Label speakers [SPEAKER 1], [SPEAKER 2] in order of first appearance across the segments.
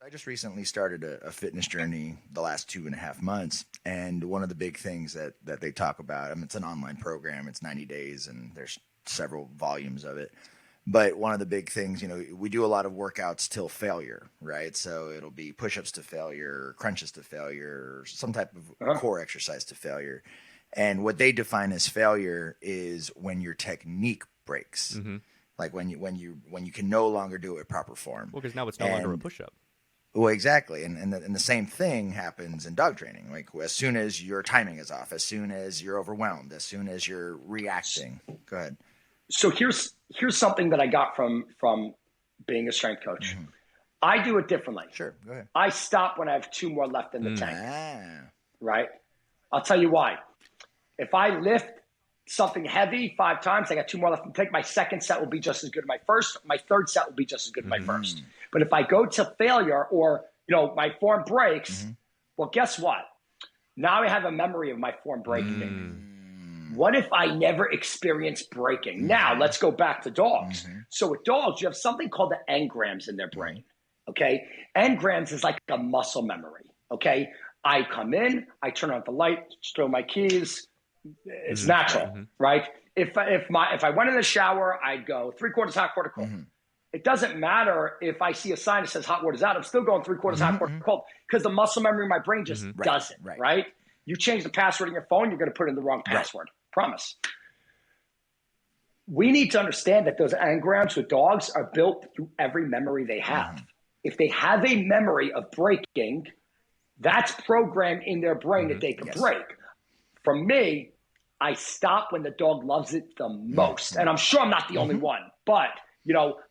[SPEAKER 1] I just recently started a fitness journey the last 2.5 months. And one of the big things that they talk about, I mean, it's an online program, it's 90 days, and there's several volumes of it. But one of the big things, we do a lot of workouts till failure, right? So it'll be push ups to failure, crunches to failure, some type of core exercise to failure. And what they define as failure is when your technique breaks. Like when you can no longer do it with proper form.
[SPEAKER 2] Well, because now it's no longer a push-up.
[SPEAKER 1] Well, exactly, and the same thing happens in dog training. Like as soon as your timing is off, as soon as you're overwhelmed, as soon as you're reacting. Go ahead.
[SPEAKER 3] So here's something that I got from being a strength coach. I do it differently.
[SPEAKER 1] Sure, go ahead.
[SPEAKER 3] I stop when I have 2 more left in the tank. Right? I'll tell you why. If I lift something heavy 5 times, I got 2 more left in the tank. My second set will be just as good as my first. My third set will be just as good as my first. But if I go to failure or, my form breaks, well, guess what? Now I have a memory of my form breaking. What if I never experienced breaking? Now let's go back to dogs. So with dogs, you have something called the engrams in their brain. Okay. Engrams is like a muscle memory. Okay. I come in, I turn on the light, throw my keys. It's natural, right? If I went in the shower, I'd go 3/4 hot, 1/4 cold. It doesn't matter if I see a sign that says hot water's out. I'm still going 3/4 hot, 1/4 cold because the muscle memory in my brain just does it, right? You change the password in your phone, you're going to put in the wrong password. Promise. We need to understand that those engrams with dogs are built through every memory they have. If they have a memory of breaking, that's programmed in their brain that they can break. For me, I stop when the dog loves it the most. And I'm sure I'm not the only one, but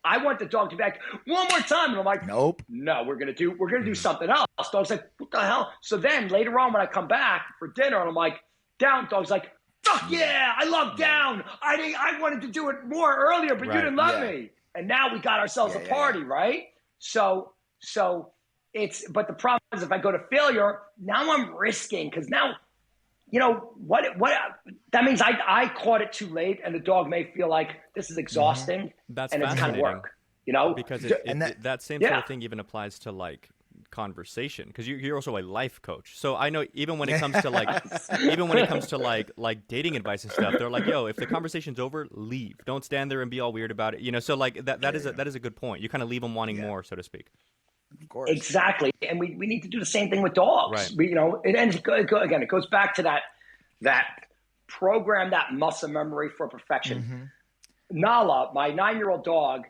[SPEAKER 3] I want the dog to be like, one more time. And I'm like, nope. No, we're going to do something else. Dog's like, what the hell? So then later on when I come back for dinner and I'm like, down, dog's like, fuck yeah, I love down. I wanted to do it more earlier, but you didn't love me. And now we got ourselves a party, right? So but the problem is if I go to failure, now I'm risking because now, what that means I caught it too late and the dog may feel like this is exhausting.
[SPEAKER 2] That's
[SPEAKER 3] and it's kind of work,
[SPEAKER 2] because that same sort of thing even applies to like conversation because you're also a life coach. So I know even when it comes to like dating advice and stuff, they're like, yo, if the conversation's over, leave. Don't stand there and be all weird about it. So like that is a good point. You kind of leave them wanting more, so to speak.
[SPEAKER 1] Of course.
[SPEAKER 3] Exactly. And we need to do the same thing with dogs.
[SPEAKER 1] Right.
[SPEAKER 3] It goes back to that program, that muscle memory for perfection. Nala, my 9-year-old dog,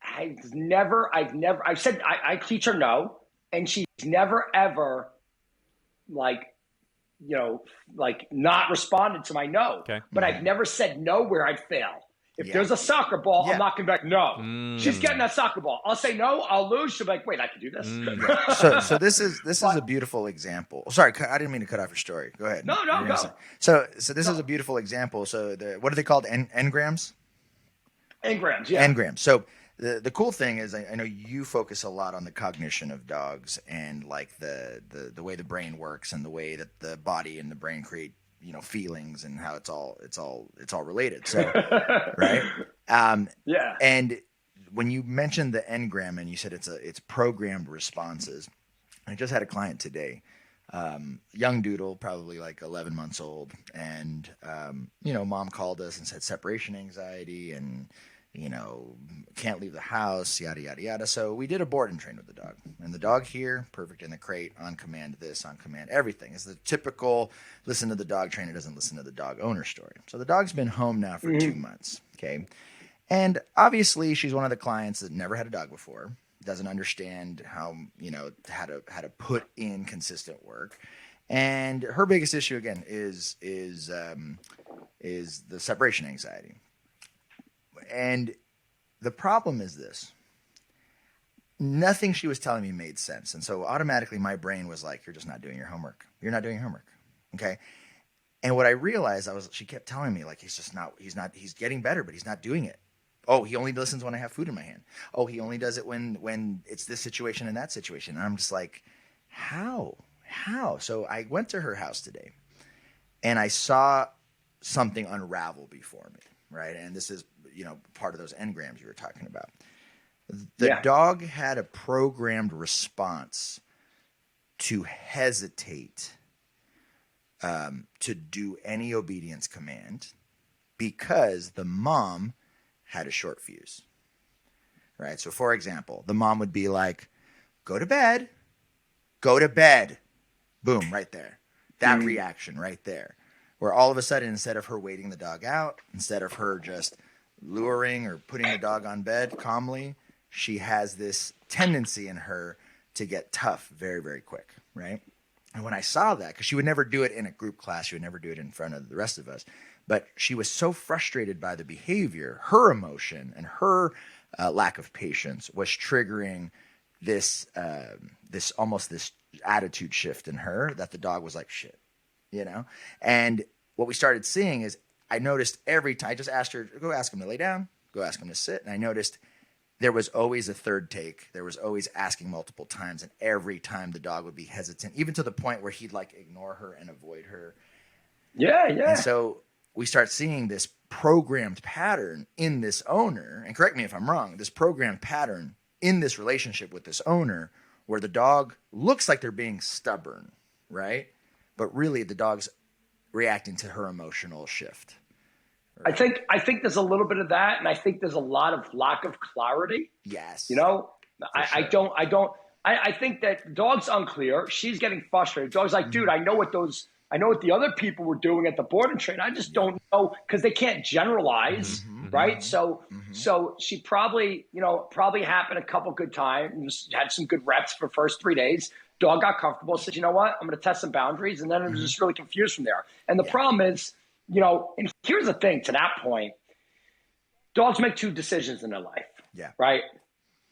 [SPEAKER 3] I teach her no, and she's never ever not responded to my no.
[SPEAKER 2] Okay.
[SPEAKER 3] But I've never said no where I'd fail. If there's a soccer ball, I'm not going back. No, she's getting that soccer ball. I'll say no. I'll lose. She'll be like, wait, I can do this.
[SPEAKER 1] So this is a beautiful example. Sorry, I didn't mean to cut off your story. Go ahead.
[SPEAKER 3] No, go.
[SPEAKER 1] So this is a beautiful example. So what are they called? Engrams?
[SPEAKER 3] Engrams, yeah.
[SPEAKER 1] Engrams. So the cool thing is I know you focus a lot on the cognition of dogs and like the way the brain works and the way that the body and the brain create feelings and how it's all related. So, right.
[SPEAKER 3] Yeah.
[SPEAKER 1] And when you mentioned the engram and you said it's programmed responses, I just had a client today, young doodle, probably like 11 months old. And, mom called us and said separation anxiety and, can't leave the house, yada, yada, yada. So we did a board and train with the dog. And the dog here, perfect in the crate, on command this, on command everything. It's the typical listen to the dog trainer, doesn't listen to the dog owner story. So the dog's been home now for 2 months, okay? And obviously she's one of the clients that never had a dog before, doesn't understand how, how to put in consistent work. And her biggest issue, again, is the separation anxiety. And the problem is this. Nothing she was telling me made sense. And so automatically my brain was like, you're just not doing your homework. You're not doing your homework. Okay. And what I realized she kept telling me like, he's getting better, but he's not doing it. Oh, he only listens when I have food in my hand. Oh, he only does it when it's this situation and that situation. And I'm just like, how? So I went to her house today and I saw something unravel before me. Right. And this is, part of those engrams you were talking about. The dog had a programmed response to hesitate to do any obedience command because the mom had a short fuse, right? So, for example, the mom would be like, go to bed. Boom, right there. That reaction right there. Where all of a sudden, instead of her waiting the dog out, instead of her just luring or putting the dog on bed calmly, she has this tendency in her to get tough very, very quick, right? And when I saw that, because she would never do it in a group class, she would never do it in front of the rest of us, but she was so frustrated by the behavior, her emotion and her lack of patience was triggering this attitude shift in her that the dog was like, shit, you know? And what we started seeing is I noticed every time, I just asked her, go ask him to lay down, go ask him to sit. And I noticed there was always a third take. There was always asking multiple times. And every time the dog would be hesitant, even to the point where he'd like ignore her and avoid her.
[SPEAKER 3] Yeah.
[SPEAKER 1] And so we start seeing this programmed pattern in this owner. And correct me if I'm wrong, this programmed pattern in this relationship with this owner where the dog looks like they're being stubborn, right? But really the dog's reacting to her emotional shift. Right?
[SPEAKER 3] I think there's a little bit of that, and I think there's a lot of lack of clarity.
[SPEAKER 1] Yes.
[SPEAKER 3] You know,
[SPEAKER 1] sure.
[SPEAKER 3] I think that dog's unclear. She's getting frustrated. Dog's like, dude, I know what the other people were doing at the board and train. I just don't know because they can't generalize, right? So she probably happened a couple good times, had some good reps for first 3 days. Dog got comfortable, said, you know what, I'm going to test some boundaries. And then it was just really confused from there. And the problem is, and here's the thing to that point, dogs make two decisions in their life, right?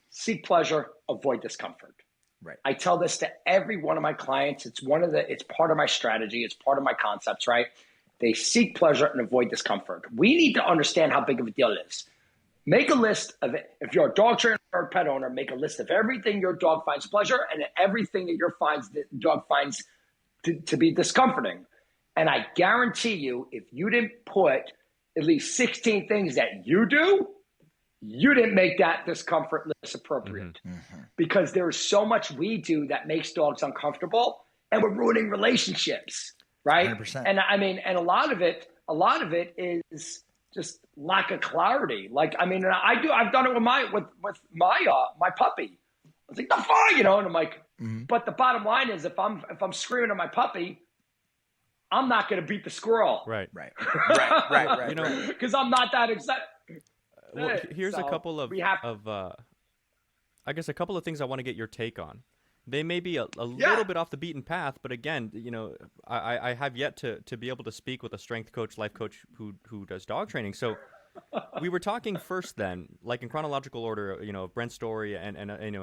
[SPEAKER 3] Seek pleasure, avoid discomfort.
[SPEAKER 1] Right.
[SPEAKER 3] I tell this to every one of my clients. It's part of my strategy. It's part of my concepts, right? They seek pleasure and avoid discomfort. We need to understand how big of a deal it is. Make a list of it. If you're a dog trainer or a pet owner, make a list of everything your dog finds pleasure and everything that the dog finds to be discomforting. And I guarantee you, if you didn't put at least 16 things that you do, you didn't make that discomfort list appropriate. Because there's so much we do that makes dogs uncomfortable, and we're ruining relationships, right?
[SPEAKER 1] 100%.
[SPEAKER 3] And I mean, and a lot of it is just lack of clarity. Like, I mean, I've done it with my puppy. I was like, the fuck, and I'm like, but the bottom line is if I'm screaming at my puppy, I'm not going to beat the squirrel.
[SPEAKER 2] Right.
[SPEAKER 3] Because I'm not that excited.
[SPEAKER 2] Well, here's a couple of a couple of things I want to get your take on. They may be a little bit off the beaten path, but again, I have yet to be able to speak with a strength coach, life coach who does dog training. So we were talking first then, like in chronological order, of Brent's story and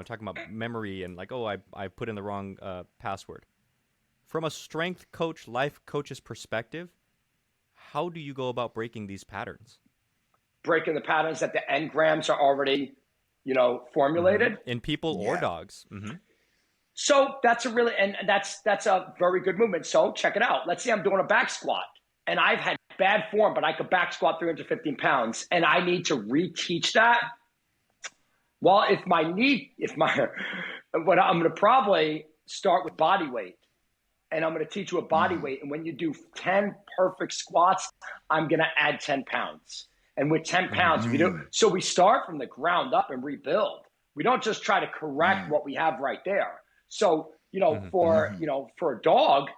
[SPEAKER 2] talking about memory and like, I put in the wrong password. From a strength coach, life coach's perspective, how do you go about breaking these patterns?
[SPEAKER 3] Breaking the patterns that the engrams are already, formulated
[SPEAKER 2] in people or dogs.
[SPEAKER 3] So that's a very good movement. So check it out. Let's say I'm doing a back squat and I've had bad form, but I could back squat 315 pounds and I need to reteach that. Well, I'm going to probably start with body weight. And I'm going to teach you a body weight. And when you do 10 perfect squats, I'm going to add 10 pounds. And with 10 pounds, so we start from the ground up and rebuild. We don't just try to correct what we have right there. So, for a dog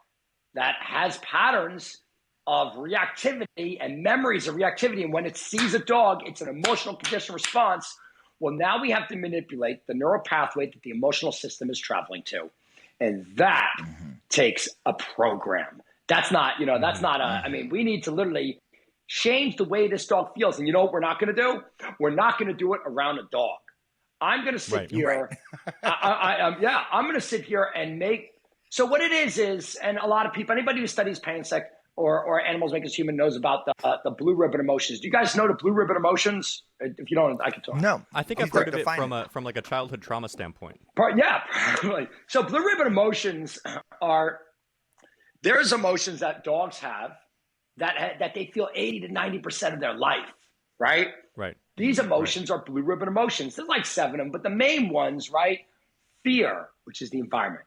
[SPEAKER 3] that has patterns of reactivity and memories of reactivity, and when it sees a dog, it's an emotional condition response. Well, now we have to manipulate the neural pathway that the emotional system is traveling to. And that takes a program. That's not, we need to literally change the way this dog feels. And you know what we're not going to do? We're not going to do it around a dog. I'm going to sit here. I'm going to sit here and so what it is, and a lot of people, anybody who studies pain sec or animals make us human knows about the blue ribbon emotions. Do you guys know the blue ribbon emotions? If you don't, I can talk.
[SPEAKER 1] No.
[SPEAKER 2] I think I've heard of it from like a childhood trauma standpoint.
[SPEAKER 3] Yeah. So blue ribbon emotions there's emotions that dogs have that they feel 80 to 90% of their life, right?
[SPEAKER 2] Right.
[SPEAKER 3] These emotions are blue ribbon emotions. There's like 7 of them, but the main ones, right? Fear, which is the environment.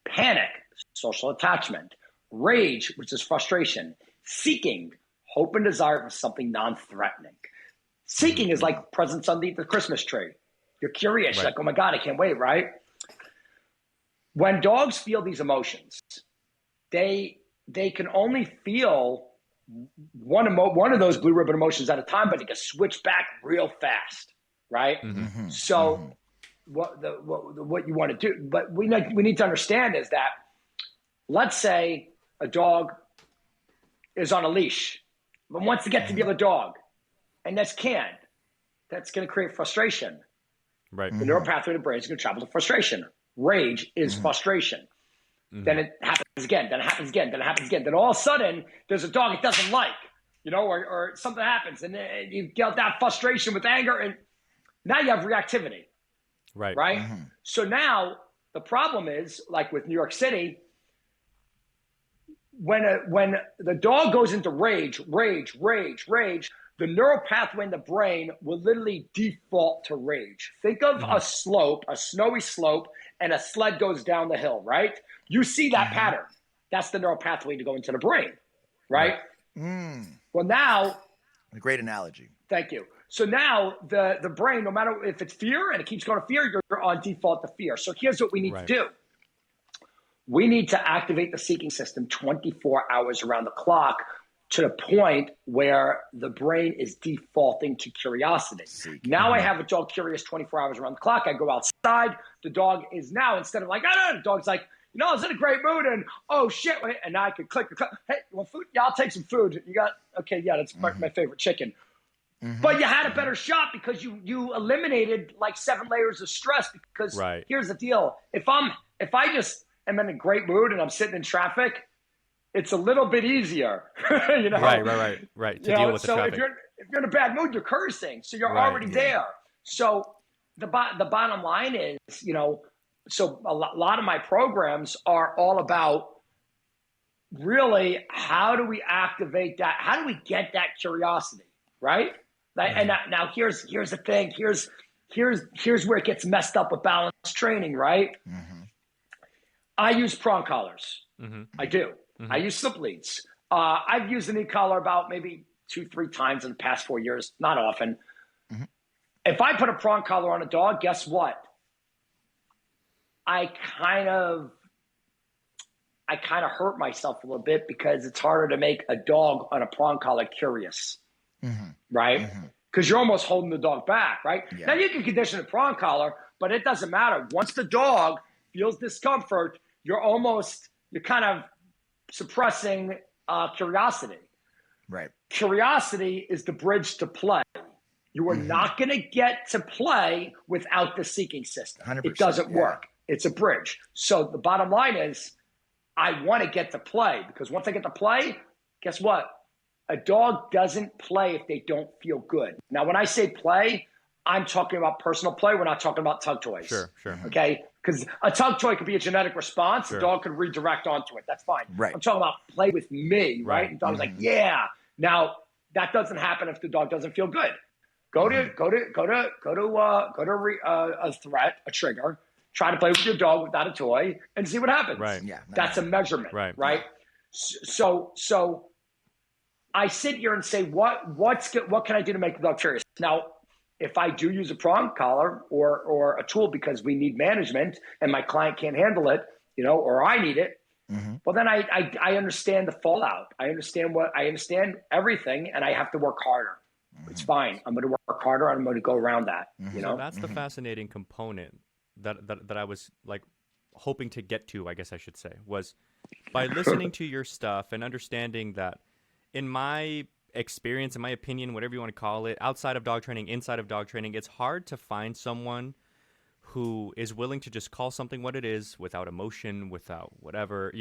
[SPEAKER 3] Panic, social attachment. Rage, which is frustration. Seeking, hope and desire for something non-threatening. Seeking is like presents underneath the Christmas tree. You're curious,
[SPEAKER 2] Right.
[SPEAKER 3] like, oh my God, I can't wait, right? When dogs feel these emotions, they can only feel one of those blue ribbon emotions at a time, but they can switch back real fast, right? So what you want to do, but we need to understand is that, let's say a dog is on a leash, but wants to get to the other dog, and that's going to create frustration.
[SPEAKER 2] Right.
[SPEAKER 3] The neural pathway in the brain is going to travel to frustration. Rage is frustration. Then it happens again, then it happens again, then it happens again. Then all of a sudden, there's a dog it doesn't like, or something happens, and you get that frustration with anger, and now you have reactivity. Right? So now the problem is, like with New York City, when the dog goes into rage, the neural pathway in the brain will literally default to rage. Think of a slope, a snowy slope, and a sled goes down the hill, right? You see that pattern. That's the neural pathway to go into the brain, right? Well, now...
[SPEAKER 1] A great analogy.
[SPEAKER 3] Thank you. So now the brain, no matter if it's fear and it keeps going to fear, you're on default to fear. So here's what we need to do. We need to activate the seeking system 24 hours around the clock to the point where the brain is defaulting to curiosity. Now I have a dog curious 24 hours around the clock. I go outside. The dog is now, instead of like, oh, no, the dog's like, I was in a great mood, and oh shit, and now I can click. Hey, you want food? Yeah, I'll take some food. You got, okay, yeah, that's my favorite chicken. But you had a better shot because you eliminated like 7 layers of stress. Because here's the deal: if I just am in a great mood and I'm sitting in traffic, it's a little bit easier, Right.
[SPEAKER 2] To deal with the traffic.
[SPEAKER 3] So if you're in a bad mood, you're cursing, so you're already there. So the bottom line is, so a lot of my programs are all about really how do we activate that? How do we get that curiosity, right? And now here's the thing. Here's where it gets messed up with balance training, right? I use prong collars. I do. I use slip leads. I've used an e-collar about maybe 2-3 times in the past 4 years, not often. If I put a prong collar on a dog, guess what? I kind of hurt myself a little bit because it's harder to make a dog on a prong collar curious, right? Because you're almost holding the dog back, right? Now you can condition a prong collar, but it doesn't matter. Once the dog feels discomfort, you're kind of suppressing curiosity. Right. Curiosity is the bridge to play. You are not going to get to play without the seeking system. 100%, it doesn't work. It's a bridge. So the bottom line is, I want to get to play, because once I get to play, guess what? A dog doesn't play if they don't feel good. Now, when I say play, I'm talking about personal play. We're not talking about tug toys. Sure. Okay? Because a tug toy could be a genetic response. The dog could redirect onto it. That's fine. Right. I'm talking about play with me, right? And the dog's like, yeah. Now, that doesn't happen if the dog doesn't feel good. Go to a threat, a trigger. Try to play with your dog without a toy and see what happens. Right. Yeah. That's a measurement. Right. So I sit here and say, what can I do to make the dog curious? Now, if I do use a prong collar or a tool because we need management and my client can't handle it, or I need it, well, then I understand the fallout. I understand everything, and I have to work harder. It's fine. I'm going to work harder, and I'm going to go around that.
[SPEAKER 2] So that's the fascinating component that I was like hoping to get to, I guess I should say, was by listening to your stuff and understanding that, in my experience, in my opinion, whatever you want to call it, outside of dog training, inside of dog training, it's hard to find someone who is willing to just call something what it is, without emotion, without whatever,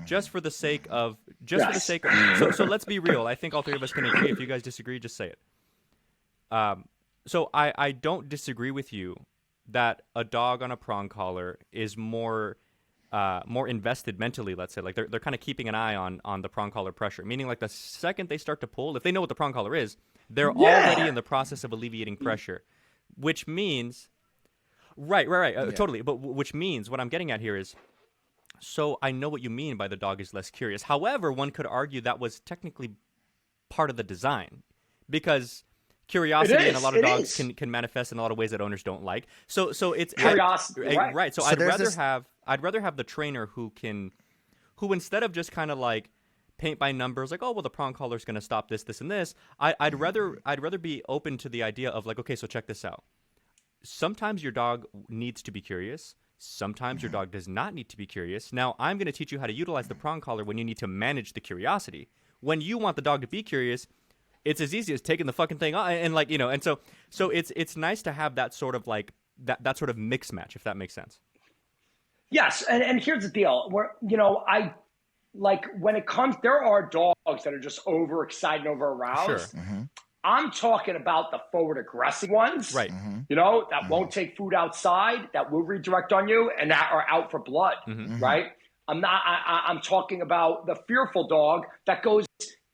[SPEAKER 2] just for the sake of, so let's be real. I think all 3 of us can agree. If you guys disagree, just say it. So I don't disagree with you that a dog on a prong collar is more invested mentally, let's say. Like they're kind of keeping an eye on the prong collar pressure, meaning like the second they start to pull, if they know what the prong collar is, They're already in the process of alleviating pressure, which means, right, totally. But which means what I'm getting at here is, so I know what you mean by the dog is less curious. However, one could argue that was technically part of the design, because curiosity in a lot of dogs can manifest in a lot of ways that owners don't like. So it's
[SPEAKER 3] curiosity,
[SPEAKER 2] right. So I'd rather have the trainer who instead of just kind of like paint by numbers, like, oh well, the prong collar is going to stop this, and this. I'd rather be open to the idea of like, okay, so check this out. Sometimes your dog needs to be curious. Sometimes your dog does not need to be curious. Now I'm going to teach you how to utilize the prong collar when you need to manage the curiosity. When you want the dog to be curious, it's as easy as taking the fucking thing off, and like, you know, and so it's nice to have that sort of like that sort of mix match, if that makes sense.
[SPEAKER 3] Yes, and here's the deal. Where, you know, I like when it comes, there are dogs that are just overexcited and overaroused.
[SPEAKER 2] Sure.
[SPEAKER 1] Mm-hmm.
[SPEAKER 3] I'm talking about the forward aggressive ones,
[SPEAKER 2] right?
[SPEAKER 3] You know, that won't take food outside, that will redirect on you, and that are out for blood, right? I'm talking about the fearful dog that goes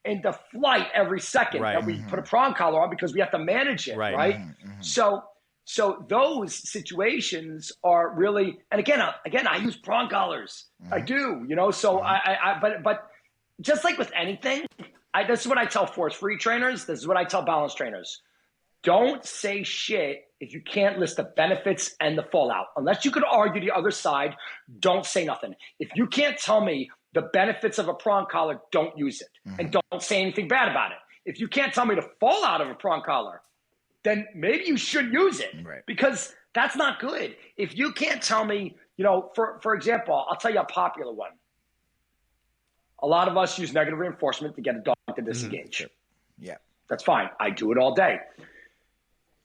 [SPEAKER 3] into flight every second, that we put a prong collar on because we have to manage it, right? So those situations are really, and again, I use prong collars. I do, you know. So but just like with anything, this is what I tell force-free trainers. This is what I tell balance trainers. Don't say shit if you can't list the benefits and the fallout. Unless you could argue the other side, don't say nothing. If you can't tell me the benefits of a prong collar, don't use it. And don't say anything bad about it. If you can't tell me the fallout of a prong collar, then maybe you should use it, because that's not good. If you can't tell me, you know, for example, I'll tell you a popular one. A lot of us use negative reinforcement to get a dog to disengage.
[SPEAKER 1] Yeah.
[SPEAKER 3] That's fine. I do it all day.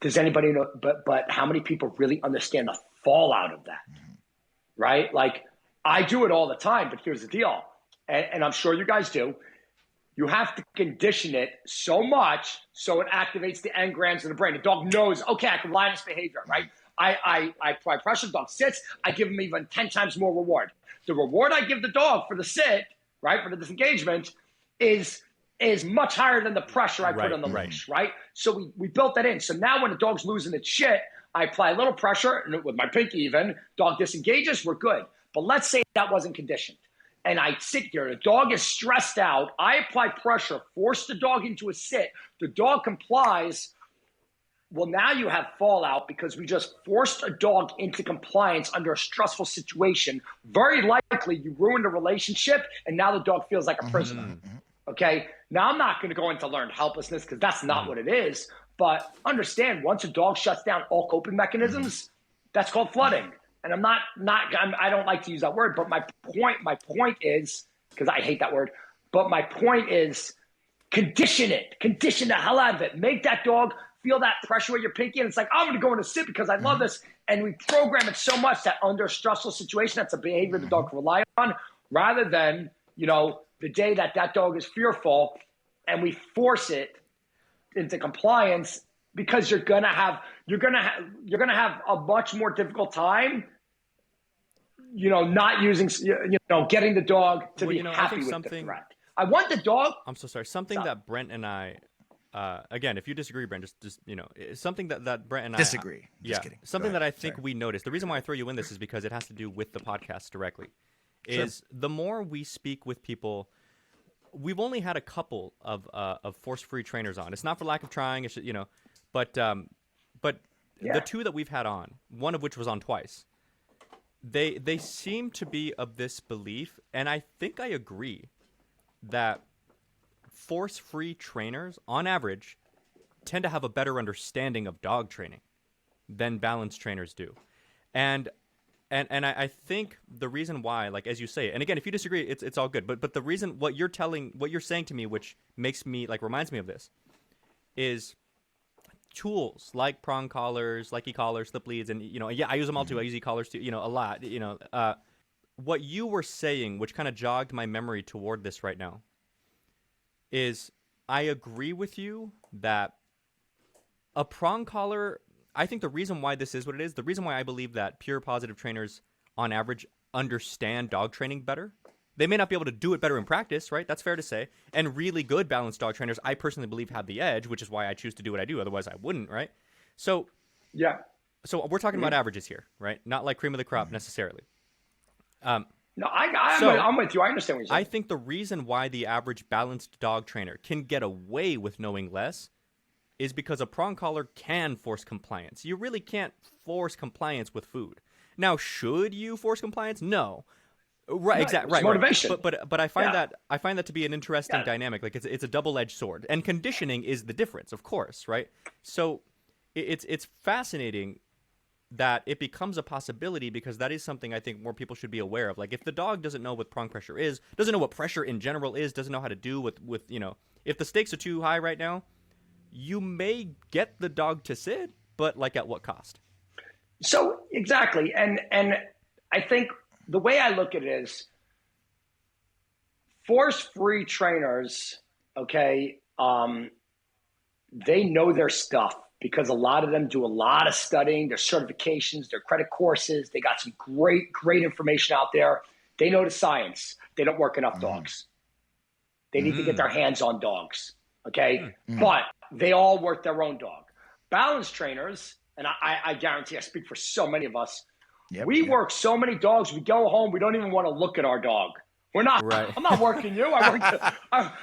[SPEAKER 3] Does anybody know, but how many people really understand the fallout of that? Right? Like, I do it all the time, but here's the deal. And I'm sure you guys do. You have to condition it so much so it activates the engrams in the brain. The dog knows, okay, I can rely on this behavior, right? I apply pressure, the dog sits, I give him even 10 times more reward. The reward I give the dog for the sit, right, for the disengagement, is much higher than the pressure I put on the leash, right? So we built that in. So now when the dog's losing its shit, I apply a little pressure, and with my pinky even, dog disengages, we're good. But let's say that wasn't conditioned. And I sit here, the dog is stressed out, I apply pressure, force the dog into a sit, the dog complies. Well, now you have fallout because we just forced a dog into compliance under a stressful situation. Very likely you ruined a relationship, and now the dog feels like a prisoner. Okay? Now I'm not going to go into learned helplessness because that's not what it is. But understand, once a dog shuts down all coping mechanisms, that's called flooding. And I don't like to use that word, but my point is, because I hate that word, but my point is condition it. Condition the hell out of it. Make that dog feel that pressure with your pinky, and it's like, I'm going to go in a sit because I love this. And we program it so much that under a stressful situation, that's a behavior the dog can rely on, rather than, you know, the day that dog is fearful and we force it into compliance, because you're gonna have a much more difficult time, you know, not using, you know, getting the dog to be happy with the threat. I want the dog.
[SPEAKER 2] I'm so sorry. Something that Brent and I, again, if you disagree, Brent, just you know, something that Brent and I
[SPEAKER 1] disagree.
[SPEAKER 2] Just kidding. Something that I think we noticed. The reason why I throw you in this is because it has to do with the podcast directly. Is the more we speak with people, we've only had a couple of force-free trainers on. It's not for lack of trying. It's, you know, but the two that we've had on, one of which was on twice, they seem to be of this belief, and I think I agree, that force-free trainers, on average, tend to have a better understanding of dog training than balance trainers do. And I think the reason why, like, as you say, and again, if you disagree, it's all good. But the reason, what you're saying to me, which makes me, like, reminds me of this, is tools like prong collars, like e-collars, slip leads, and, you know, yeah, I use them all too. I use e-collars too, you know, a lot, you know. What you were saying, which kind of jogged my memory toward this right now, is I agree with you that a prong collar, I think the reason why this is what it is, the reason why I believe that pure positive trainers on average understand dog training better, They may not be able to do it better in practice, right? That's fair to say. And really good balanced dog trainers, I personally believe, have the edge, which is why I choose to do what I do. Otherwise, I wouldn't, right? So,
[SPEAKER 3] yeah.
[SPEAKER 2] So we're talking about averages here, right? Not like cream of the crop necessarily.
[SPEAKER 3] No, I'm with you. I understand what you're saying.
[SPEAKER 2] I think the reason why the average balanced dog trainer can get away with knowing less is because a prong collar can force compliance. You really can't force compliance with food. Now, should you force compliance? No. Right, exactly. Right,
[SPEAKER 3] motivation.
[SPEAKER 2] Right. But I find that to be an interesting dynamic. Like it's a double-edged sword, and conditioning is the difference, of course, right? So it's fascinating that it becomes a possibility, because that is something I think more people should be aware of. Like, if the dog doesn't know what prong pressure is, doesn't know what pressure in general is, doesn't know how to do with if the stakes are too high right now, you may get the dog to sit, but like at what cost?
[SPEAKER 3] So exactly, and I think the way I look at it is force-free trainers, okay, they know their stuff, because a lot of them do a lot of studying, their certifications, their credit courses. They got some great information out there. They know the science. They don't work enough dogs. They need to get their hands on dogs, okay? But they all work their own dog. Balance trainers, and I guarantee I speak for so many of us, we work so many dogs, we go home, we don't even want to look at our dog. We're not. Right. I'm not working you.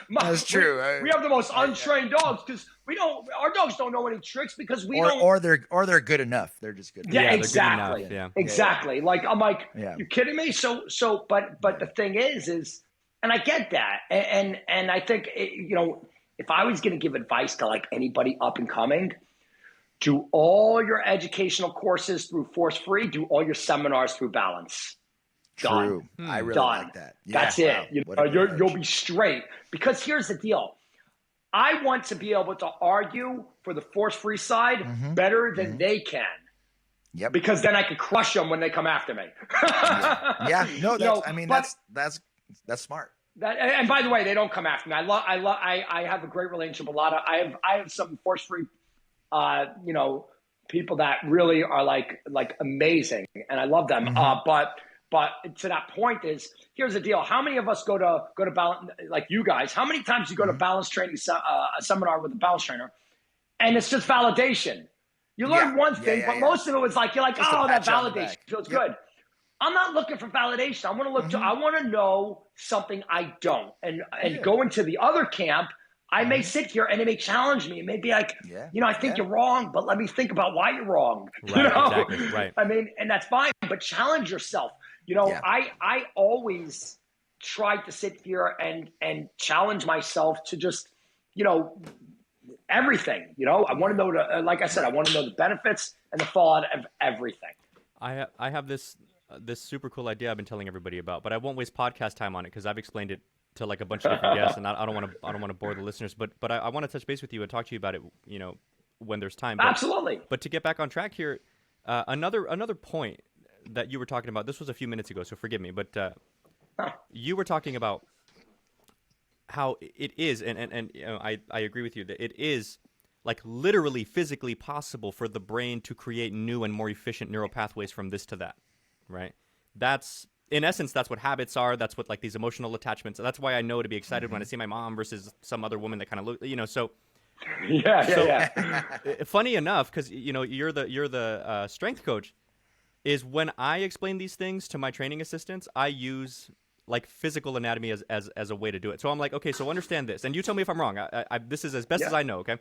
[SPEAKER 1] That's true.
[SPEAKER 3] We have the most untrained dogs because we don't. Our dogs don't know any tricks because we don't.
[SPEAKER 1] Or they're good enough. They're just good.
[SPEAKER 3] Yeah,
[SPEAKER 1] enough.
[SPEAKER 3] exactly.
[SPEAKER 2] Yeah.
[SPEAKER 3] Exactly. Yeah. Like I'm like, you kidding me? So, but the thing is, and I get that, and I think if I was going to give advice to like anybody up and coming, do all your educational courses through force-free. Do all your seminars through balance.
[SPEAKER 1] True.
[SPEAKER 3] Done.
[SPEAKER 1] I really
[SPEAKER 3] Done.
[SPEAKER 1] like that.
[SPEAKER 3] Yeah, that's it.
[SPEAKER 1] Wow.
[SPEAKER 3] You'll be straight. Because here's the deal. I want to be able to argue for the force-free side better than they can.
[SPEAKER 1] Yep.
[SPEAKER 3] Because then I can crush them when they come after me.
[SPEAKER 1] No, that's smart.
[SPEAKER 3] And by the way, they don't come after me. I have a great relationship. I have some force-free, people that really are like amazing, and I love them. But to that point is, here's the deal. How many of us go to balance, like you guys, how many times you go to balance training, a seminar with a balance trainer, and it's just validation? You learn one thing, but most of it was like, you're like, just that validation feels good. I'm not looking for validation. I want to know something I don't. And go into the other camp, I may sit here and it may challenge me. It may be like, I think you're wrong, but let me think about why you're wrong.
[SPEAKER 2] Right, exactly, right.
[SPEAKER 3] I mean, and that's fine, but challenge yourself. I always try to sit here and challenge myself to just, everything. I want to know, like I said, I want to know the benefits and the fallout of everything.
[SPEAKER 2] I have this super cool idea I've been telling everybody about, but I won't waste podcast time on it because I've explained it to like a bunch of different guests, and I don't want to bore the listeners. But I want to touch base with you and talk to you about it, when there's time.
[SPEAKER 3] Absolutely.
[SPEAKER 2] But to get back on track here, another point that you were talking about. This was a few minutes ago, so forgive me. But you were talking about how it is, and I agree with you that it is like literally physically possible for the brain to create new and more efficient neural pathways from this to that, right? That's in essence, that's what habits are. That's what like these emotional attachments. That's why I know to be excited when I see my mom versus some other woman that kind of look, so.
[SPEAKER 3] Yeah.
[SPEAKER 2] Funny enough, because you're the strength coach. Is when I explain these things to my training assistants, I use like physical anatomy as a way to do it. So I'm like, okay, so understand this, and you tell me if I'm wrong. This is as best as I know. Okay.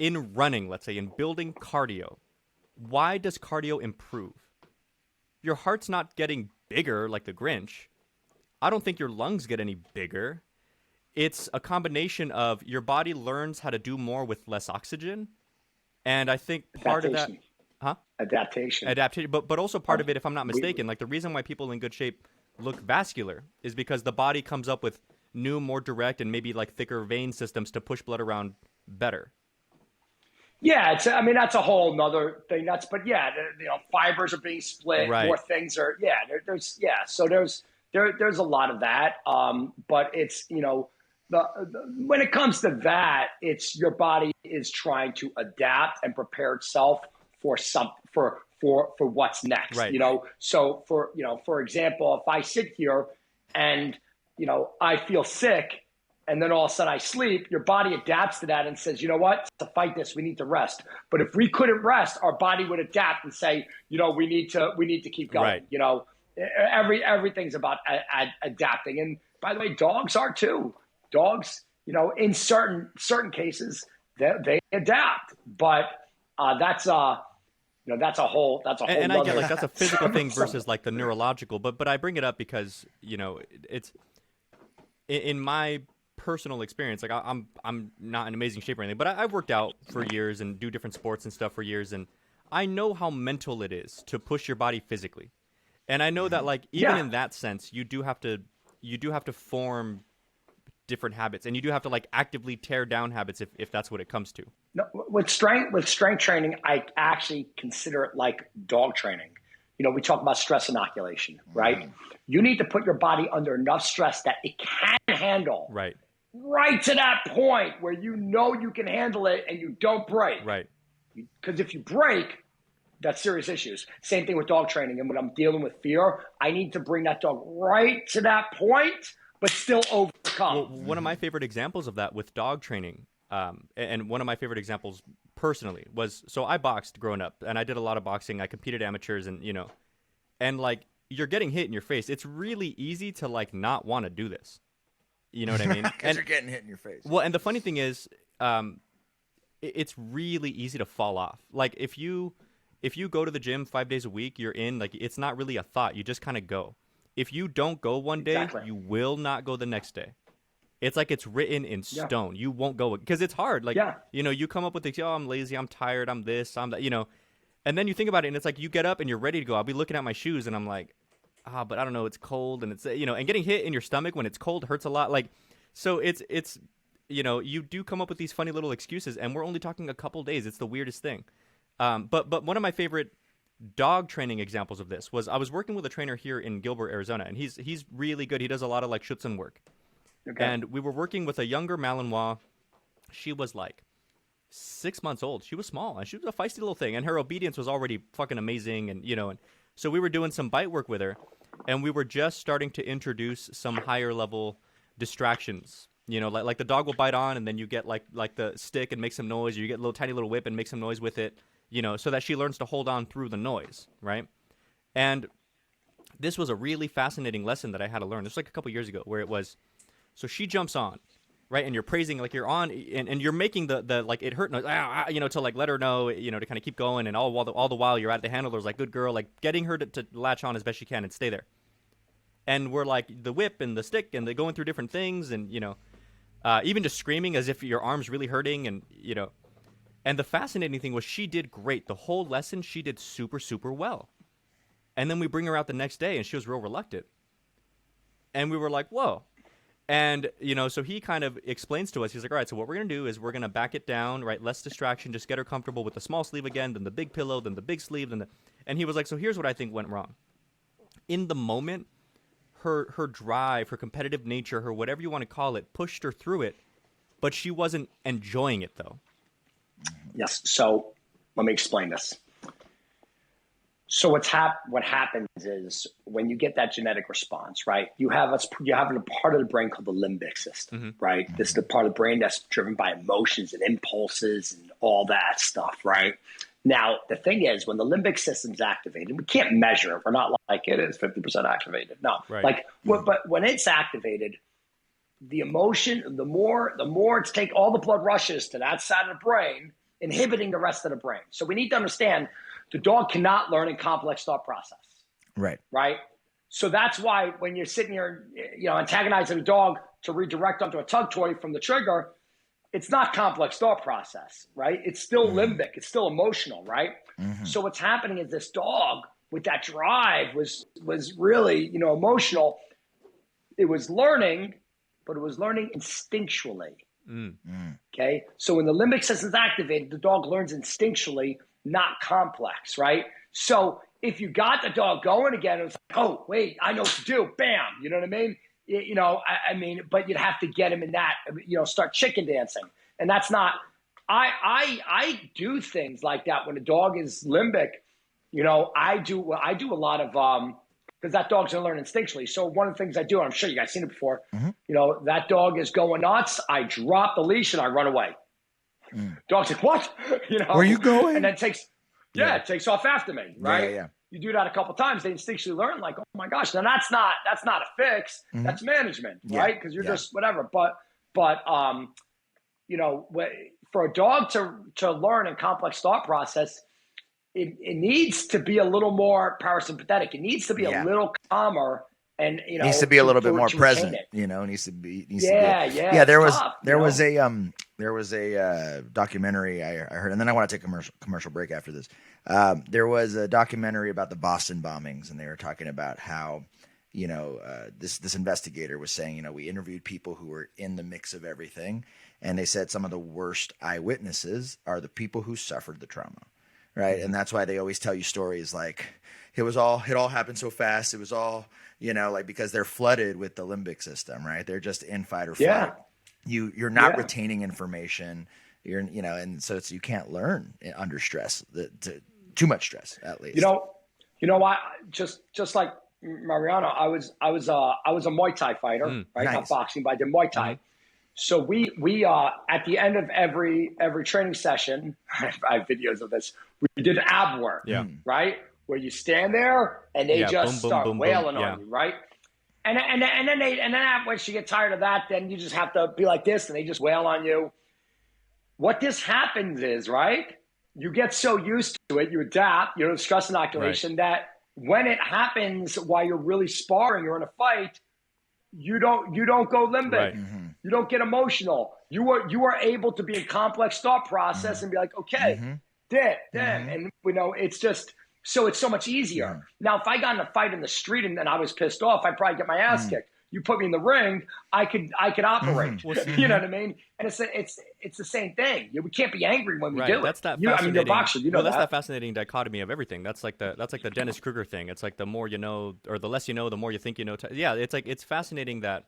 [SPEAKER 2] In running, let's say, in building cardio, why does cardio improve? Your heart's not getting bigger like the Grinch. I don't think your lungs get any bigger. It's a combination of your body learns how to do more with less oxygen, and I think part of that. Huh?
[SPEAKER 3] Adaptation.
[SPEAKER 2] But also part of it, if I'm not mistaken, like the reason why people in good shape look vascular is because the body comes up with new, more direct, and maybe like thicker vein systems to push blood around better.
[SPEAKER 3] Yeah, that's a whole nother thing. Fibers are being split. Right. More things are. So there's a lot of that. But it's when it comes to that, it's your body is trying to adapt and prepare itself for what's next. Right. So for example, if I sit here and, I feel sick, and then all of a sudden I sleep, your body adapts to that and says, you know what, to fight this, we need to rest. But if we couldn't rest, our body would adapt and say, we need to keep going. Right. Everything's about adapting. And by the way, dogs are too. Dogs, in certain cases, they adapt. But that's a whole.
[SPEAKER 2] And I get like that's a physical thing versus like the neurological. But I bring it up because it's in my personal experience. Like I'm not in amazing shape or anything, but I've worked out for years and do different sports and stuff for years, and I know how mental it is to push your body physically. And I know that, like, even in that sense, you do have to form different habits, and you do have to like actively tear down habits if that's what it comes to.
[SPEAKER 3] No, with strength training, I actually consider it like dog training. We talk about stress inoculation, right? You need to put your body under enough stress that it can handle.
[SPEAKER 2] Right.
[SPEAKER 3] Right to that point where you can handle it and you don't break.
[SPEAKER 2] Right.
[SPEAKER 3] Because if you break, that's serious issues. Same thing with dog training. And when I'm dealing with fear, I need to bring that dog right to that point, but still overcome.
[SPEAKER 2] Well, one of my favorite examples of that with dog training, and one of my favorite examples personally was, so I boxed growing up, and I did a lot of boxing. I competed amateurs, and and like you're getting hit in your face. It's really easy to like not want to do this. You know what I mean?
[SPEAKER 1] Because you're getting hit in your face.
[SPEAKER 2] Well, and the funny thing is, it's really easy to fall off. Like if you go to the gym 5 days a week, you're in, like, it's not really a thought. You just kind of go. If you don't go one day, you will not go the next day. It's like it's written in stone. You won't go because it's hard. Like, you come up with things, I'm lazy, I'm tired, I'm this, I'm that, and then you think about it and it's like you get up and you're ready to go. I'll be looking at my shoes and I'm like, but I don't know, it's cold and it's, and getting hit in your stomach when it's cold hurts a lot. Like, so it's, you do come up with these funny little excuses, and we're only talking a couple days. It's the weirdest thing. But one of my favorite dog training examples of this was I was working with a trainer here in Gilbert, Arizona, and he's really good. He does a lot of like Schutzen work. Okay. And we were working with a younger Malinois. She was like 6 months old. She was small, and she was a feisty little thing, and her obedience was already fucking amazing. And and so we were doing some bite work with her, and we were just starting to introduce some higher level distractions. Like the dog will bite on, and then you get like the stick and make some noise, or you get a little tiny little whip and make some noise with it, so that she learns to hold on through the noise, right? And this was a really fascinating lesson that I had to learn. This was like a couple years ago, where it was, so she jumps on, right? And you're praising, like you're on, and you're making the like it hurt noise, to like let her know, to kind of keep going, and all the while you're at the handlers, like good girl, like getting her to latch on as best she can and stay there. And we're like the whip and the stick, and they're going through different things, and even just screaming as if your arm's really hurting, and and the fascinating thing was she did great. The whole lesson she did super, super well. And then we bring her out the next day, and she was real reluctant. And we were like, whoa. And, so he kind of explains to us, he's like, all right, so what we're going to do is we're going to back it down, right? Less distraction, just get her comfortable with the small sleeve again, then the big pillow, then the big sleeve, and he was like, so here's what I think went wrong. In the moment, her drive, her competitive nature, her whatever you want to call it, pushed her through it, but she wasn't enjoying it though.
[SPEAKER 3] Yes. So let me explain this. So what happens is when you get that genetic response, right? You have a part of the brain called the limbic system, right? This is the part of the brain that's driven by emotions and impulses and all that stuff, right? Now, the thing is, when the limbic system's activated, we can't measure it. We're not like it is 50% activated. No, right. But when it's activated, the emotion, the more it's take all the blood rushes to that side of the brain, inhibiting the rest of the brain. So we need to understand the dog cannot learn a complex thought process.
[SPEAKER 1] Right.
[SPEAKER 3] Right. So that's why when you're sitting here, antagonizing a dog to redirect onto a tug toy from the trigger, it's not complex thought process, right? It's still limbic. It's still emotional, right? Mm-hmm. So what's happening is this dog with that drive was really, emotional. It was learning, but it was learning instinctually. Okay. So when the limbic system is activated, the dog learns instinctually, not complex, right? So if you got the dog going again, it was like, oh, wait, I know what to do. Bam. You know what I mean? But you'd have to get him in that, start chicken dancing. And that's not, I do things like that when a dog is limbic. I do a lot of because that dog's going to learn instinctually. So one of the things I do, and I'm sure you guys seen it before, that dog is going nuts. I drop the leash and I run away. Dog's like, what?
[SPEAKER 1] Where are you going?
[SPEAKER 3] And then it takes off after me, right?
[SPEAKER 1] Yeah.
[SPEAKER 3] You do that a couple times, they instinctually learn, like, oh my gosh. Now that's not a fix. That's management, right? Because you're just whatever. But for a dog to learn in complex thought process, it needs to be a little more parasympathetic. It needs to be a little calmer, and
[SPEAKER 1] it needs to be a little bit more present. Needs to be. There was a documentary I heard, and then I want to take a commercial break after this. There was a documentary about the Boston bombings, and they were talking about how this investigator was saying, we interviewed people who were in the mix of everything, and they said some of the worst eyewitnesses are the people who suffered the trauma. Right. And that's why they always tell you stories like it all happened so fast. It was all, because they're flooded with the limbic system, right? They're just in fight or flight. You're not retaining information. And so you can't learn under stress, too much stress, at least.
[SPEAKER 3] I just like Mariano, I was a Muay Thai fighter, right?
[SPEAKER 1] Nice.
[SPEAKER 3] Not boxing, but I did Muay Thai. So we at the end of every training session, I have videos of this. We did ab work, right? Where you stand there and they just start wailing on you, right? And then once you get tired of that, then you just have to be like this, and they just wail on you. What this happens is, right? You get so used to it, you adapt, the stress inoculation, that when it happens while you're really sparring or in a fight, you don't go limbic.
[SPEAKER 2] Right.
[SPEAKER 3] You don't get emotional. You are able to be in complex thought process and be like, okay, and it's just so it's so much easier. Now, if I got in a fight in the street and then I was pissed off, I'd probably get my ass kicked. You put me in the ring, I could operate. You know what I mean? And it's the same thing. We can't be angry when we do
[SPEAKER 2] that's
[SPEAKER 3] it.
[SPEAKER 2] That
[SPEAKER 3] you're a boxer.
[SPEAKER 2] That's that fascinating dichotomy of everything. That's like the Dennis Kruger thing. It's like the more you know, or the less you know, the more you think you know. It's fascinating that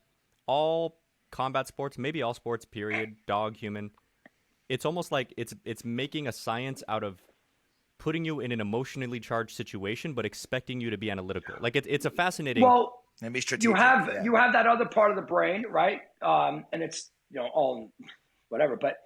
[SPEAKER 2] all combat sports, maybe all sports, period, dog, human, it's almost like it's making a science out of putting you in an emotionally charged situation, but expecting you to be analytical. Like it's a fascinating.
[SPEAKER 3] Well,
[SPEAKER 1] and be strategic.
[SPEAKER 3] You have that other part of the brain, right? And it's all whatever, but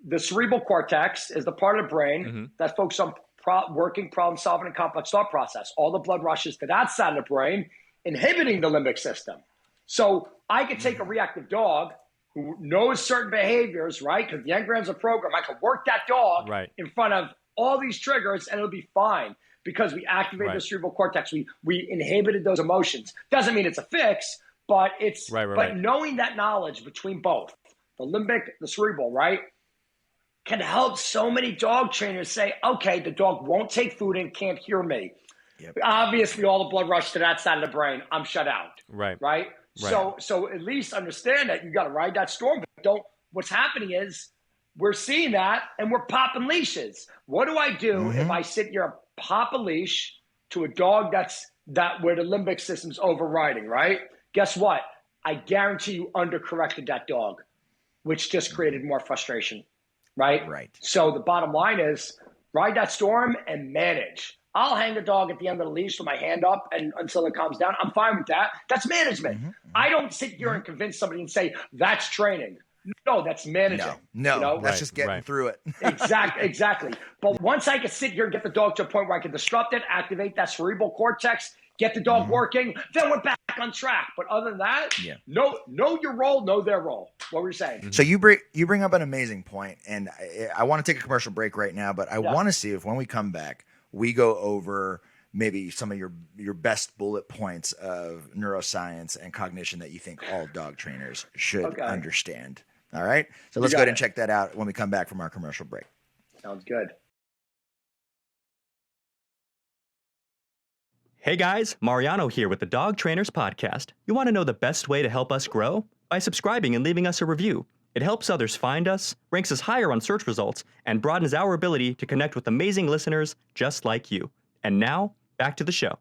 [SPEAKER 3] the cerebral cortex is the part of the brain that focuses on working, problem solving, and complex thought process. All the blood rushes to that side of the brain, inhibiting the limbic system. So I could take a reactive dog who knows certain behaviors, right? Because the engram's a program. I could work that dog in front of all these triggers, and it'll be fine because we activated the cerebral cortex. We inhibited those emotions. Doesn't mean it's a fix, but it's but knowing that knowledge between both the limbic, the cerebral, right, can help so many dog trainers say, okay, the dog won't take food and can't hear me. Obviously, all the blood rush to that side of the brain. I'm shut out. Right. So at least understand that you got to ride that storm. But what's happening is we're seeing that and we're popping leashes. What do I do if I sit here and pop a leash to a dog where the limbic system's overriding, right? Guess what? I guarantee you undercorrected that dog, which just created more frustration, right? So the bottom line is ride that storm and manage. I'll hang the dog at the end of the leash with my hand up and until it calms down. I'm fine with that. That's management. I don't sit here and convince somebody and say, that's training. No, that's managing.
[SPEAKER 1] No, that's just getting through it.
[SPEAKER 3] Exactly. But once I can sit here and get the dog to a point where I can disrupt it, activate that cerebral cortex, get the dog working, then we're back on track. But other than that, know your role, know their role. What were you saying?
[SPEAKER 1] So you bring up an amazing point, and I want to take a commercial break right now, but I want to see if when we come back, we go over maybe some of your best bullet points of neuroscience and cognition that you think all dog trainers should understand. All right? So let's go ahead and check that out when we come back from our commercial break.
[SPEAKER 3] Sounds good.
[SPEAKER 2] Hey guys, Mariano here with the Dog Trainers Podcast. You want to know the best way to help us grow? By subscribing and leaving us a review. It helps others find us, ranks us higher on search results, and broadens our ability to connect with amazing listeners just like you. And now, back to the show.